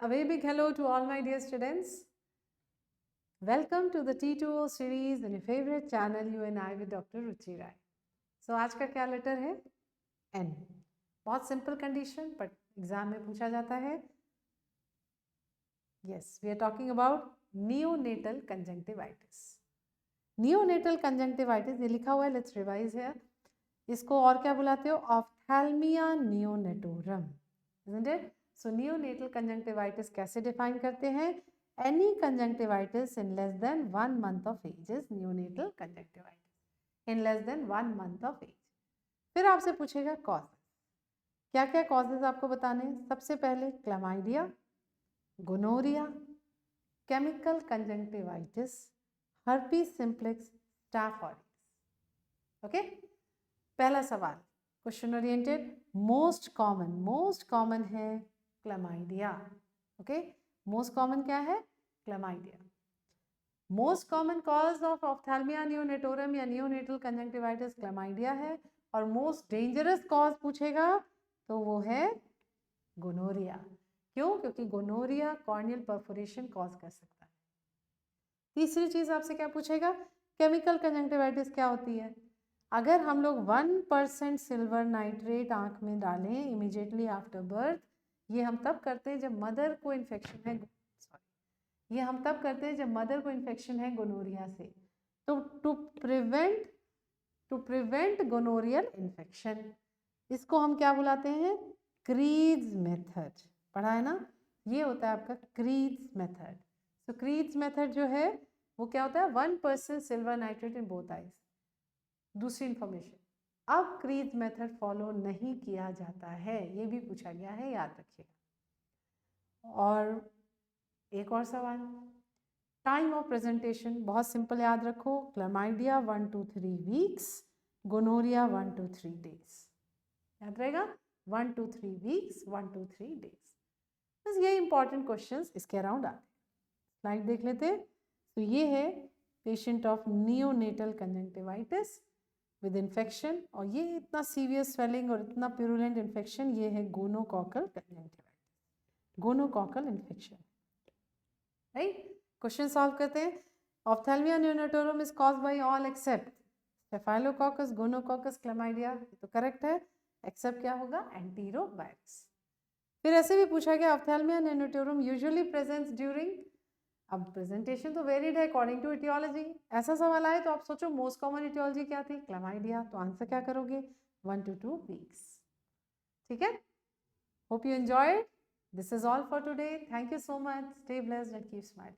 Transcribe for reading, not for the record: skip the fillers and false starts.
A very big hello to all my dear students. Welcome to the T2O series in your favorite channel You and I with Dr. Ruchi Rai. So आज का क्या letter है? N. बहुत simple condition but exam में पूछा जाता है. Yes, we are talking about neonatal conjunctivitis. Neonatal conjunctivitis ये लिखा हुआ है. Let's revise here. इसको और क्या बुलाते हो? Ophthalmia neonatorum, isn't it? So neonatal conjunctivitis कैसे define करते हैं? Any conjunctivitis in less than 1 month of age is neonatal conjunctivitis. In less than 1 month of age. फिर आपसे पूछेगा causes. क्या क्या causes आपको बताने हैं? सबसे पहले chlamydia, gonorrhoea, chemical conjunctivitis, herpes simplex, staph aureus. Okay? पहला सवाल क्वेश्चन ओरिएंटेड. मोस्ट कॉमन है क्लमाइडिया. ओके, मोस्ट कॉमन क्या है? Chlamydia. Most common cause of ophthalmia neonatorum या नियोनेटल कंजंक्टिवाइटिस क्लमाइडिया है. और मोस्ट डेंजरस कॉज पूछेगा तो वो है गोनोरिया. क्यों? क्योंकि गोनोरिया कॉर्नियल परफोरेशन कॉज कर सकता है. तीसरी चीज आपसे क्या पूछेगा? केमिकल कंजंक्टिवाइटिस क्या होती है? अगर हम लोग 1% सिल्वर नाइट्रेट आंख में डालें इमीडिएटली आफ्टर बर्थ, ये हम तब करते हैं जब मदर को इन्फेक्शन है. ये हम तब करते हैं जब मदर को इन्फेक्शन है गोनोरिया से. तो टू प्रिवेंट गोनोरियल इन्फेक्शन, इसको हम क्या बुलाते हैं? Crease method. पढ़ा है ना? ये होता है आपका क्रीज मेथड. तो क्रीज मेथड जो है वो क्या होता है? 1% silver nitrate in both eyes. दूसरी इंफॉर्मेशन, अब क्रीज मेथड फॉलो नहीं किया जाता है, ये भी पूछा गया है, याद रखिएगा. और एक और सवाल, टाइम ऑफ प्रेजेंटेशन बहुत सिंपल याद रखो. Chlamydia 1 to 3 weeks, gonorrhoea 1 to 3 days. याद रहेगा? 1 to 3 वीक्स, 1 to 3 डेज. बस ये इंपॉर्टेंट क्वेश्चंस इसके अराउंड आते हैं. स्लाइड देख लेते हैं. तो ये है patient of neonatal conjunctivitis with infection. और ये इतना सीवियर स्वेलिंग और इतना प्यूरुलेंट इन्फेक्शन, ये है gonococcal conjunctivitis, gonococcal infection. Right? Question solve करते हैं. Ophthalmia neonatorum is caused by all except staphylococcus, gonococcus, chlamydia. तो करेक्ट है. एक्सेप्ट क्या होगा? एंटीरोवायरस. फिर ऐसे भी पूछा गया ophthalmia neonatorum usually presents during. अब प्रेजेंटेशन तो वेरिड है अकॉर्डिंग टू इटियोलॉजी. ऐसा सवाल आए तो आप सोचो मोस्ट कॉमन इटियोलॉजी क्या थी? क्लमाइडिया. तो आंसर क्या करोगे? 1 to 2 वीक्स. ठीक है? Hope you enjoyed. This is all for today. Thank you so much. Stay blessed and keep smiling.